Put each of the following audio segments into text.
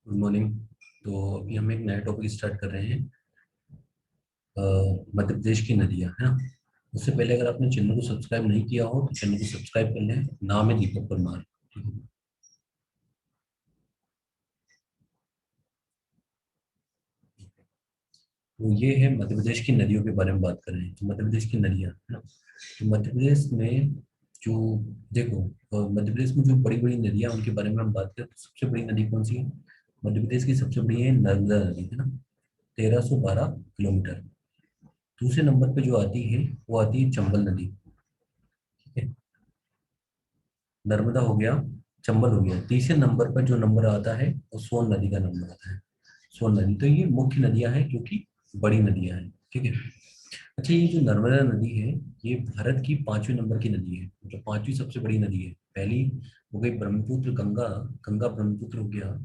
Good morning. तो अभी हम एक नया टॉपिक स्टार्ट कर रहे हैं। अ, मध्य प्रदेश की नदियाँ है ना। उससे पहले अगर आपने चैनल को सब्सक्राइब नहीं किया हो तो चैनल को सब्सक्राइब कर लें। नाम है दीपक परमार। ठीक है। तो ये है मध्य प्रदेश की नदियों के बारे में बात कर रहे हैं। तो मध्य प्रदेश की नदियाँ है ना। तो मध्य प्रदेश में जो देखो, मध्य प्रदेश में जो बड़ी बड़ी नदियाँ उनके बारे में हम बात करें तो सबसे बड़ी नदी कौन सी है? मध्य प्रदेश की सबसे बड़ी है नर्मदा नदी है ना। 1312 किलोमीटर। दूसरे नंबर पे जो आती है वो आती है चंबल नदी। ठीक है। नर्मदा हो गया, चंबल हो गया। तीसरे नंबर पर जो नंबर आता है वो सोन नदी का नंबर आता है। सोन नदी। तो ये मुख्य नदियां हैं जो कि बड़ी नदियां हैं। ठीक है। अच्छा, ये जो नर्मदा नदी है ये भारत की 5वें नंबर की नदी है, मतलब 5वीं सबसे बड़ी नदी है। पहली हो गई ब्रह्मपुत्र, गंगा। गंगा ब्रह्मपुत्र हो गया।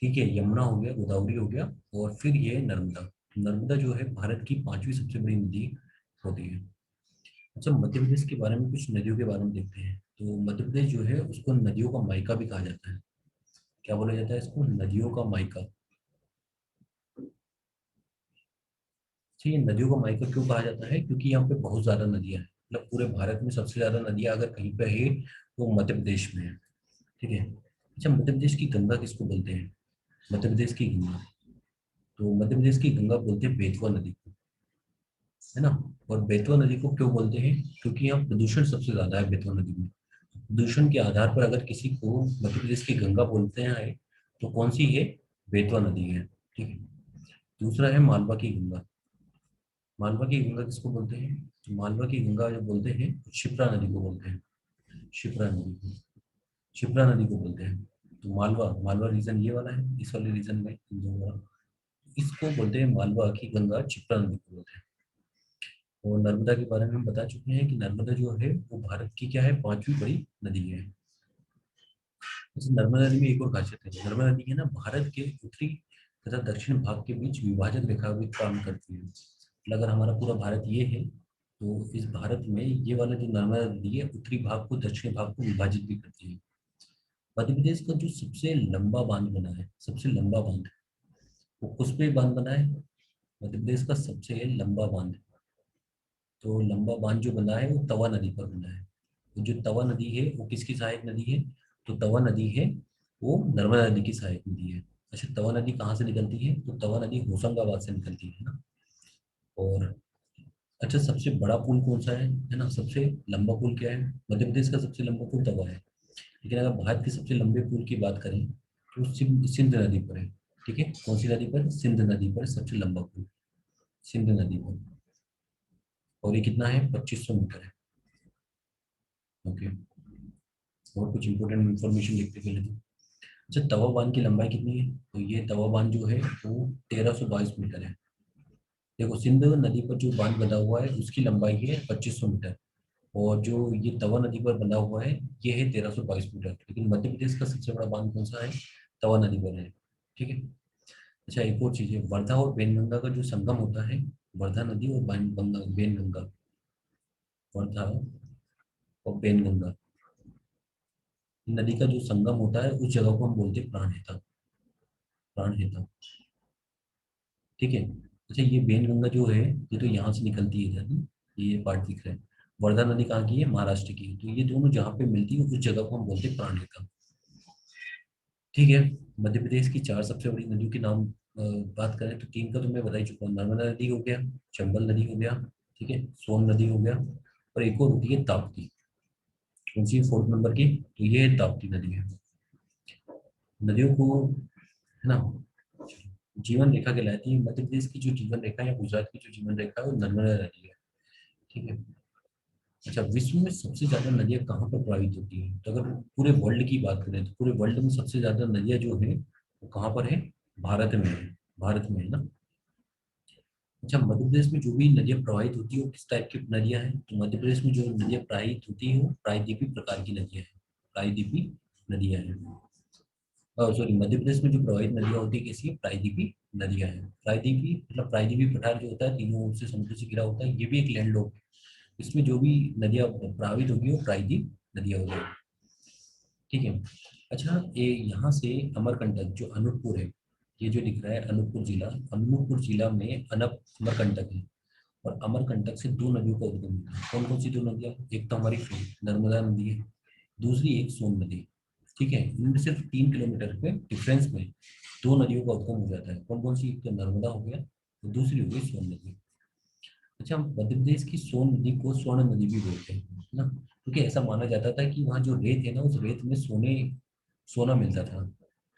ठीक है। यमुना हो गया, गोदावरी हो गया, और फिर ये नर्मदा। नर्मदा जो है भारत की 5वीं सबसे बड़ी नदी होती है। अच्छा, मध्य प्रदेश के बारे में कुछ नदियों के बारे में देखते हैं। तो मध्य प्रदेश जो है उसको नदियों का मायका भी कहा जाता है। क्या बोला जाता है इसको? नदियों का मायका। ठीक है। नदियों का मायका क्यों कहा जाता है? क्योंकि यहाँ पे बहुत ज्यादा नदियां हैं। मतलब पूरे भारत में सबसे ज्यादा नदियां अगर कहीं पे है तो मध्य प्रदेश में है। ठीक है। अच्छा, मध्य प्रदेश की गंगा किसको बोलते हैं? मध्य प्रदेश की गंगा। तो मध्य प्रदेश की गंगा बोलते हैं बेतवा नदी को, है ना। और बेतवा नदी को क्यों बोलते हैं? क्योंकि यहाँ प्रदूषण सबसे ज्यादा है बेतवा नदी में। प्रदूषण के आधार पर अगर किसी को मध्य प्रदेश की गंगा बोलते हैं तो कौन सी है? बेतवा नदी है। ठीक है। दूसरा है मालवा की गंगा। मालवा की गंगा किसको बोलते हैं? तो मालवा की गंगा जो बोलते हैं शिप्रा नदी को बोलते हैं। शिप्रा नदी को, शिप्रा नदी को बोलते हैं। तो मालवा, मालवा रीजन ये वाला है, इस वाले रीजन में इन दोनों वाला, इसको बोलते हैं मालवा की गंगा, शिप्रा नदी को बोलते हैं। और नर्मदा के बारे में हम बता चुके हैं कि नर्मदा जो है वो भारत की क्या है? 5वीं बड़ी नदी है। जैसे नर्मदा नदी में एक और खासियत है। नर्मदा नदी है ना, भारत के उत्तरी तथा दक्षिण भाग के बीच विभाजक रेखा भी काम करती है। मतलब अगर हमारा पूरा भारत ये है तो इस भारत में ये वाला जो नर्मदा नदी है उत्तरी भाग को दक्षिणी भाग को विभाजित भी करती है। मध्य प्रदेश का जो सबसे लंबा बांध बना है, सबसे लंबा बांध, वो उस पे बांध बना है। मध्य प्रदेश का सबसे लंबा बांध, तो लंबा बांध जो बना है वो तवा नदी पर बना है। तो जो तवा नदी है वो किसकी सहायक नदी है? तो तवा नदी है वो नर्मदा नदी की सहायक नदी है। अच्छा, तवा नदी कहाँ से निकलती है? तो तवा नदी होशंगाबाद से निकलती है ना। और अच्छा, सबसे बड़ा पुल कौन सा है ना? सबसे लंबा पुल क्या है? मध्य प्रदेश का सबसे लंबा पुल तवा है। लेकिन अगर भारत के सबसे लंबे पुल की बात करें तो सिंध नदी पर है। ठीक है। कौन सी नदी पर? सिंध नदी पर सबसे लंबा पुल, सिंध नदी पर। और ये कितना है? 2500 मीटर है। ओके। और कुछ इंपोर्टेंट इन्फॉर्मेशन लिखते पहले तो। अच्छा, तवा बांध की लंबाई कितनी है? तो ये तवा बांध जो है वो 1322 मीटर है। देखो, सिंध नदी पर जो बांध बना हुआ है उसकी लंबाई है 2500 मीटर। और जो ये तवा नदी पर बना हुआ है ये है 1322 मीटर। लेकिन मध्य प्रदेश का सबसे बड़ा बांध कौन सा है? तवा नदी पर है। ठीक है। अच्छा, एक और चीज है, वर्धा और बेनगंगा का जो संगम होता है, वर्धा नदी और बेनगंगा, वर्धा और बेनगंगा नदी का जो संगम होता है उस जगह को हम बोलते हैं प्राणहिता। प्राणहिता। ठीक है। अच्छा, ये बेनगंगा जो है ये तो यहाँ से निकलती है इधर ना, ये पार्ट दिख रहा है। वर्धा नदी कहाँ की है? महाराष्ट्र की है। तो ये दोनों जहाँ पे मिलती है उस जगह को हम बोलते हैं प्राणहिता। ठीक है। मध्य प्रदेश की 4 सबसे बड़ी नदियों के नाम बात करें तो 3 का तो मैं बता ही चुका हूँ। नर्मदा नदी हो गया, चंबल नदी हो गया, ठीक है, सोन नदी हो गया, और एक और होती है ताप्ती। कौन सी? 4th नंबर की। तो ये ताप्ती नदी है। नदियों को, है ना, जीवन रेखा कहलाती है। मध्य प्रदेश की जो जीवन रेखा है या गुजरात की जो जीवन रेखा है वो नर्मदा नदी है। ठीक है। अच्छा, विश्व में सबसे ज्यादा नदियां कहाँ पर प्रवाहित होती है? तो अगर पूरे वर्ल्ड की बात करें तो पूरे वर्ल्ड में सबसे ज्यादा नदियां जो है वो कहाँ पर है? भारत में है। भारत में है ना। अच्छा, मध्य प्रदेश में जो भी नदियां प्रवाहित होती है वो किस टाइप की नदियां हैं? तो मध्य प्रदेश में जो नदियां प्रवाहित होती है वो प्रायद्वीपीय प्रकार की नदियां हैं। प्रायद्वीपीय नदियां हैं। सॉरी, मध्य प्रदेश में जो प्रवाहित नदियां होती है कैसी है? प्रायद्वीपीय नदियां हैं। प्रायद्वीपीय मतलब प्रायद्वीपीय पठार जो होता है तीनों ओर से समुद्र से घिरा होता है, ये भी एक लैंड लॉक है। इसमें जो भी नदियां प्रभावित होगी वो प्रायद्वीप नदियां होगी। ठीक है। अच्छा, ये यहाँ से अमरकंटक जो अनूपपुर है, ये जो दिख रहा है अनूपपुर जिला, अनूपपुर जिला में अमरकंटक है। और अमरकंटक से दो नदियों का उद्गम होता है। कौन कौन सी दो नदियाँ? एक तो हमारी नर्मदा नदी है, दूसरी एक सोन नदी। ठीक है, इनमें सिर्फ 3 किलोमीटर के डिफरेंस में दो नदियों का उद्गम हो जाता है। कौन कौन सी? एक तो नर्मदा हो गया, और दूसरी हो गई सोन नदी। अच्छा, मध्य प्रदेश की सोन नदी को स्वर्ण नदी भी बोलते हैं, है ना? क्योंकि ऐसा माना जाता था कि वहाँ जो रेत है ना, उस रेत में सोना मिलता था।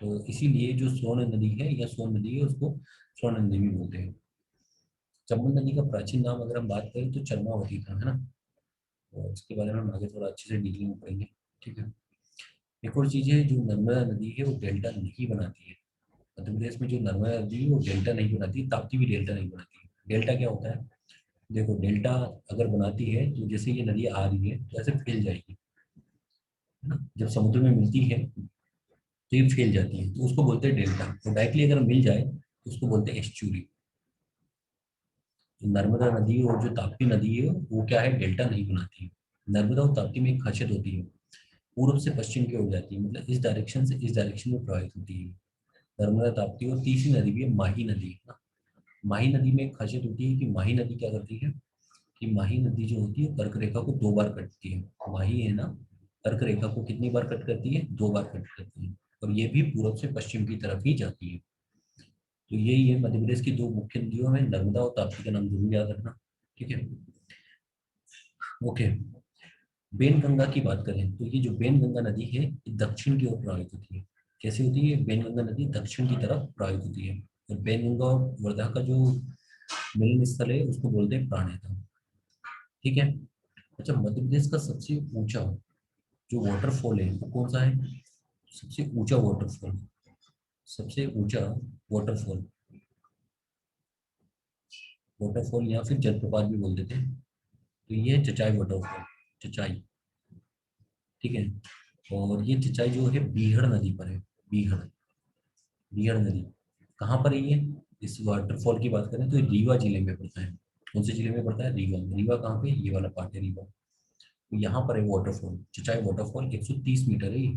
तो इसीलिए जो स्वर्ण नदी है या सोन नदी है, उसको स्वर्ण नदी भी बोलते हैं। चंबल नदी का प्राचीन नाम अगर हम बात करें तो चरमावती था, है ना? और इसके बारे में हम आगे थोड़ा अच्छे से डिटेल में पढ़ेंगे। ठीक है। एक और चीज़ है, जो नर्मदा नदी है वो डेल्टा नहीं बनाती है। मध्य प्रदेश में जो नर्मदा नदी है वो डेल्टा नहीं बनाती, ताप्ती भी डेल्टा नहीं बनाती है। डेल्टा क्या होता है? देखो, डेल्टा अगर बनाती है तो जैसे ये नदी आ रही है तो ऐसे फैल जाएगी, है ना? जब समुद्र में मिलती है तो ये फैल जाती है, तो उसको बोलते हैं डेल्टा। तो डायरेक्टली अगर मिल जाए तो उसको बोलते हैं एस्चुरी। तो नर्मदा नदी और जो ताप्ती नदी है वो क्या है? डेल्टा नहीं बनाती है। नर्मदा और ताप्ती में एक खासियत होती है, पूर्व से पश्चिम की ओर जाती है, मतलब इस डायरेक्शन से इस डायरेक्शन में प्रवाहित होती है नर्मदा ताप्ती। और तीसरी नदी भी है माही नदी, है ना? माही नदी में एक खासियत होती है कि माही नदी क्या करती है कि माही नदी जो होती है कर्क रेखा को 2 बार कटती है। माही है ना, कर्क रेखा को कितनी बार कट करती है? 2 बार कट करती है। और ये भी पूर्व से पश्चिम की तरफ ही जाती है। तो यही है मध्य प्रदेश की दो मुख्य नदियों में, नर्मदा और ताप्ती का नाम जरूर याद रखना। ठीक है। ओके। बेन गंगा की बात करें तो ये जो बेन गंगा नदी है ये दक्षिण की ओर प्रवाहित होती है। कैसे होती है? बेन गंगा नदी दक्षिण की तरफ प्रवाहित होती है। और बेन गंगा और वर्धा का जो मिलन स्थल है उसको बोलते हैं प्राणहिता। ठीक है। अच्छा, मध्य प्रदेश का सबसे ऊंचा जो वाटरफॉल है वो कौन सा है? सबसे ऊंचा वाटरफॉल, सबसे ऊंचा वाटरफॉल, वाटरफॉल या फिर जलप्रपात भी बोल देते हैं, तो ये है चचाई वाटरफॉल। चचाई। ठीक है। और ये चचाई जो है बीहड़ नदी पर है। बीहड़, बीहड़ नदी कहाँ पर है ये? इस वाटरफॉल की बात करें तो ये रीवा जिले में पड़ता है। कौन से जिले में पड़ता है? रीवा में। रीवा कहाँ पे? ये वाला पार्ट है रीवा। तो यहाँ पर है वाटरफॉल, चचाई वाटरफॉल। 130 मीटर है ये,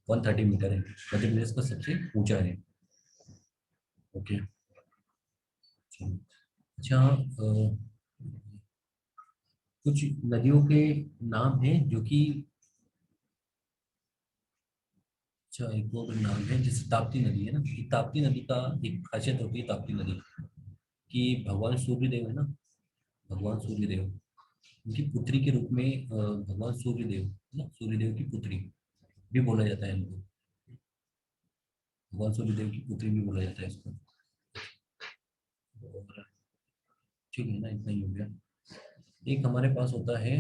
130 मीटर है। मध्य प्रदेश का सबसे ऊंचा है। ओके। अच्छा, कुछ नदियों के नाम हैं जो कि, अच्छा एक और नाम है जैसे ताप्ती नदी है ना, ये ताप्ती नदी का एक खासियत होती है ताप्ती नदी की, भगवान सूर्यदेव है ना, भगवान सूर्यदेव, उनकी पुत्री के रूप में भगवान सूर्यदेव है ना, सूर्यदेव की पुत्री भी बोला जाता है इनको। भगवान सूर्यदेव की पुत्री भी बोला जाता है इसको। और ठीक है ना, इतना ही हो गया। एक हमारे पास होता है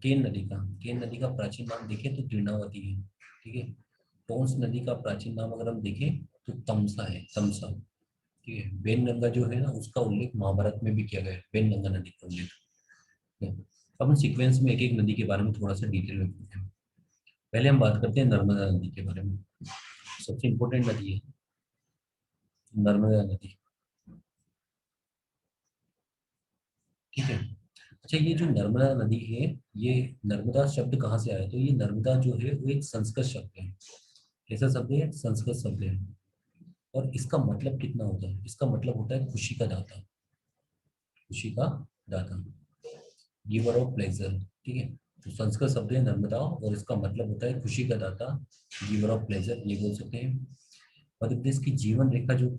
केन नदी का। केन नदी का प्राचीन नाम देखें तो तृणावती है। ठीक है। टोंस नदी का प्राचीन नाम अगर हम देखें तो तमसा है, तमसा। ठीक है। बेन गंगा जो है ना उसका उल्लेख महाभारत में भी किया गया है, बेन गंगा नदी का उल्लेख है। अब हम सीक्वेंस में एक एक नदी के बारे में थोड़ा सा डिटेल में पूछते हैं। पहले हम बात करते हैं नर्मदा नदी के बारे में। सबसे इम्पोर्टेंट नदी है नर्मदा नदी। ठीक है। अच्छा, ये जो नर्मदा नदी है, ये नर्मदा शब्द कहाँ से आया? तो ये नर्मदा जो है वो एक संस्कृत शब्द है। कैसा शब्द है? संस्कृत शब्द है। और इसका मतलब कितना होता है? इसका मतलब होता है खुशी का दाता, खुशी का दाता, गिवर ऑफ प्लेजर। ठीक है। तो संस्कृत शब्द है नर्मदा और इसका मतलब होता है खुशी का दाता, गिवर ऑफ प्लेजर, ये बोल सकते हैं। मध्य प्रदेश की जीवन रेखा जो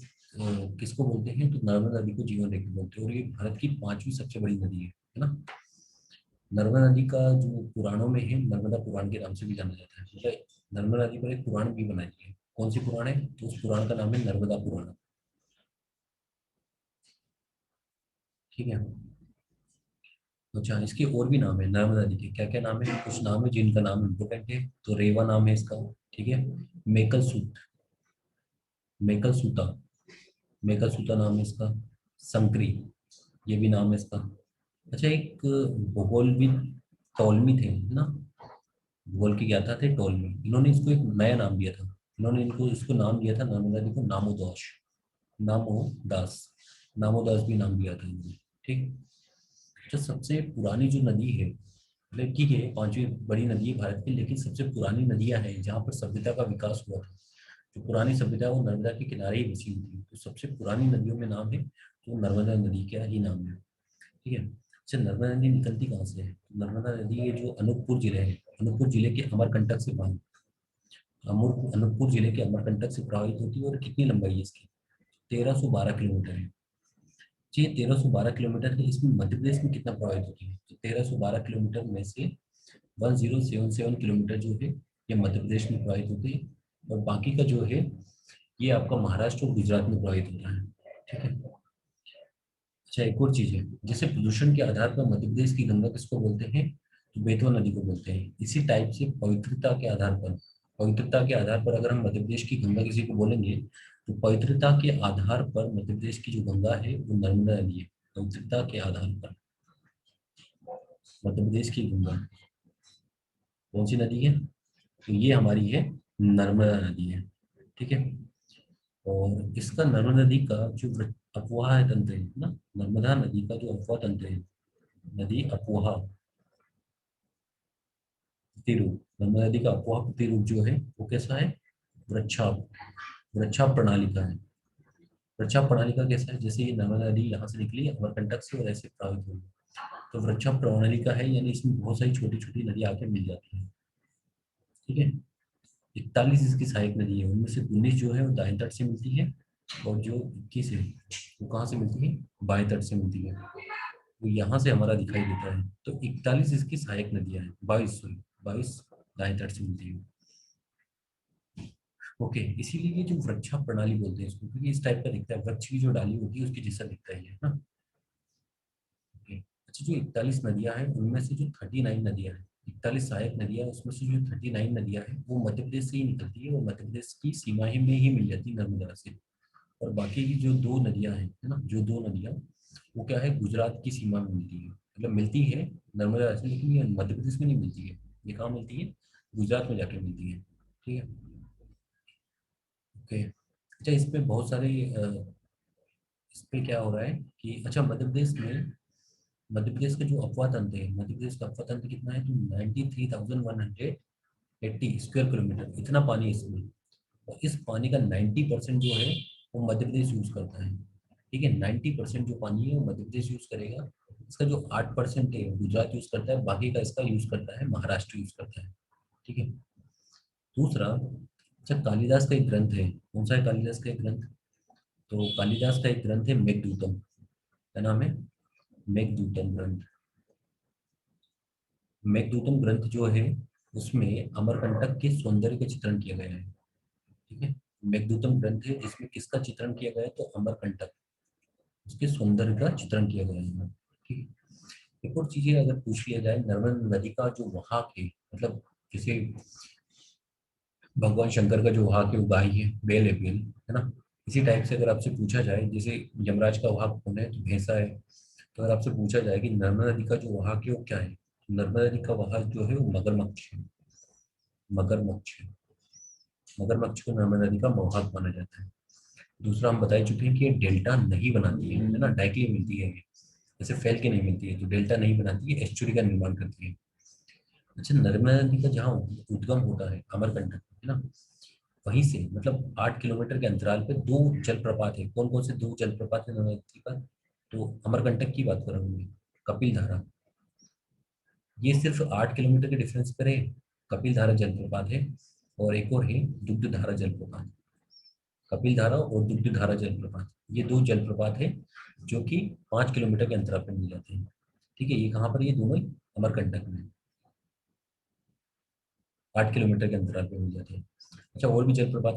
किसको बोलते हैं? तो नर्मदा नदी को जीवन रेखा बोलते हैं। और ये भारत की 5वीं सबसे बड़ी नदी है ना? नर्मदा नदी का जो पुराणों में है, नर्मदा पुराण के नाम से भी जाना जाता है। मतलब नर्मदा नदी पर एक पुराण भी बनाई है। कौन सी पुराण है? तो उस पुराण का नाम है नर्मदा पुराण। ठीक है। अच्छा, इसके और भी नाम है नर्मदा नदी के। क्या क्या नाम है? कुछ नाम है जिनका नाम इम्पोर्टेंट है। तो रेवा नाम है इसका। ठीक है। मेकल सूत, मेकल सूता, मेकल सूता नाम है इसका। संकरी, ये भी नाम है इसका। अच्छा, एक भूगोलविद टॉलमी थे है ना, भूगोल के ज्ञाता थे टॉलमी। इन्होंने इसको एक नया नाम दिया था। इन्होंने इनको इसको नाम दिया था नर्मदा नदी को नामोदास, नामोदास, नामोदास भी नाम दिया था इन्होंने। ठीक। जो सबसे पुरानी जो नदी है ठीक है, पांचवी बड़ी नदी है भारत की, लेकिन सबसे पुरानी नदियां हैं जहाँ पर सभ्यता का विकास हुआ था। जो पुरानी सभ्यता है वो नर्मदा के किनारे ही बसी हुई थी, तो सबसे पुरानी नदियों में नाम है तो नर्मदा नदी का ही नाम है। ठीक है। अच्छा, नर्मदा नदी निकलती कहाँ से है? तो नर्मदा नदी ये जो अनूपपुर जिले है, अनूपपुर जिले के अमरकंटक से अनूपपुर जिले के अमरकंटक से प्रवाहित होती है। और कितनी लंबाई है इसकी? 1312 किलोमीटर है जी। 1312 किलोमीटर है। इसमें मध्य प्रदेश में कितना प्रवाहित होती है? तो 1312 किलोमीटर में से 1077 किलोमीटर जो है ये मध्य प्रदेश में प्रवाहित होती है। और बाकी का जो है ये आपका महाराष्ट्र और गुजरात में प्रवाहित होता है। ठीक है। अच्छा, एक और चीज है, जैसे प्रदूषण के आधार पर मध्य प्रदेश की गंगा किसको बोलते हैं? तो बेतवा नदी को बोलते हैं। इसी टाइप से पवित्रता के आधार पर अगर हम मध्य प्रदेश की गंगा किसी को बोलेंगे, तो पवित्रता के आधार पर मध्य प्रदेश की जो गंगा है वो नर्मदा नदी है। पवित्रता के आधार पर मध्य प्रदेश की गंगा कौन सी नदी है? तो ये हमारी है नर्मदा नदी है। ठीक है। और इसका नर्मदा नदी का जो अफवाह तंत्र है ना, नर्मदा नदी का जो अफवाह तंत्र है, नदी अफवाह प्रतिरूप, नर्मदा नदी का अफवाह प्रतिरूप जो है वो कैसा है? वृक्षाप, वृक्षाप प्रणाली का है। वृक्षाप प्रणाली का कैसा है? जैसे ये नर्मदा नदी यहाँ से निकली अमरकंटक से और ऐसे प्रभावित हुई, तो वृक्षाप प्रणाली का है, यानी इसमें बहुत सारी छोटी छोटी नदी आके मिल जाती है। ठीक है। 41 इसकी सहायक नदी है, उनमें से 19 जो है वो दाएं तट से मिलती है, और जो 21 है वो कहाँ से मिलती है? बाएं तट से मिलती है। तो यहाँ से हमारा दिखाई देता है। तो 41 इसकी सहायक नदियां हैं, 22 दाएं तट से मिलती है। ओके, इसीलिए ये जो वृक्षा प्रणाली बोलते हैं इसको, क्योंकि इस टाइप का दिखता है, वृक्ष की जो डाली होती है उसके जैसा दिखता है ये ना। ओके। अच्छा, जो 41 नदियां हैं उनमें से जो 39 नदियां हैं, 41 सहायक नदियां, उसमें से जो 39 नदियां हैं वो मध्य प्रदेश से ही निकलती है, और मध्य प्रदेश की सीमा ही में ही मिल जाती है नर्मदा से। और बाकी की जो दो नदियां हैं, है ना, जो दो नदियां वो क्या है, गुजरात की सीमा में मिलती है, मतलब मिलती है नर्मदा से, लेकिन ये मध्य प्रदेश में नहीं मिलती है। ये कहाँ मिलती है? गुजरात में जाके मिलती है। ठीक है। ओके। अच्छा, इस पे बहुत सारे इस पे क्या हो रहा है कि अच्छा, मध्य प्रदेश का जो अफवाह तंत्र है, मध्य प्रदेश का अफवाह तंत्र कितना है? तो 93,180 स्क्वायर किलोमीटर, इतना पानी है इसमें। और इस पानी का 90% जो है वो मध्य प्रदेश यूज करता है। ठीक है, 90% जो पानी है वो मध्य प्रदेश यूज करेगा। इसका जो 8% है वो गुजरात यूज करता है, बाकी का इसका यूज करता है महाराष्ट्र यूज करता है। ठीक है। दूसरा, अच्छा, कालिदास का एक ग्रंथ है, कौन सा है कालिदास का एक ग्रंथ? तो कालिदास का एक ग्रंथ है मेघदूतम। क्या नाम है? मेघदूतम ग्रंथ। मेघदूतम ग्रंथ जो है उसमें अमरकंटक के सौंदर्य का चित्रण किया गया है। ठीक है। मेघदूतम ग्रंथ है जिसमें किसका चित्रण किया गया है? तो अमरकंटक, उसके सौंदर्य का चित्रण किया गया है। ठीक है। एक और चीजें अगर पूछ लिया जाए, नर्मदा नदी का जो वहाक है, मतलब जैसे भगवान शंकर का जो वहाक है वो गाय है, बेल है, बेल है ना। इसी टाइप से अगर आपसे पूछा जाए, जैसे यमराज का वाहक कौन है? तो भैंसा है। तो अगर आपसे पूछा जाए कि नर्मदा नदी का जो वहाक है वो क्या है, तो नर्मदा नदी का वहाक जो है वो मगरमच्छ है। मगरमच्छ है। मगरमच्छ को नर्मदा नदी का वाहक माना जाता है। दूसरा, हम बता चुके हैं कि ये डेल्टा नहीं बनाती है ना, डायरेक्टली मिलती है ये, जैसे फैल के नहीं मिलती है, तो डेल्टा नहीं बनाती है, एस्चुरी का निर्माण करती है। अच्छा, नर्मदा नदी का जहाँ उद्गम होता है अमरकंटक, है ना, वहीं से मतलब 8 किलोमीटर के अंतराल पे दो जलप्रपात है। कौन कौन से दो जलप्रपात है नर्मदा नदी पर? तो अमरकंटक की बात कर रहा हूँ मैं, कपिल धारा, ये सिर्फ 8 किलोमीटर के डिफरेंस पर है, कपिल धारा जलप्रपात है। और एक और है दुग्ध धारा जलप्रपात। कपिल धारा और दुग्ध धारा जलप्रपात, ये दो जलप्रपात है जो कि 5 किलोमीटर के अंतराल पर मिल जाते हैं। ठीक है, ये कहाँ पर? ये दोनों ही अमरकंटक में 8 किलोमीटर के अंतराल पे मिल जाते हैं। अच्छा, और भी जलप्रपात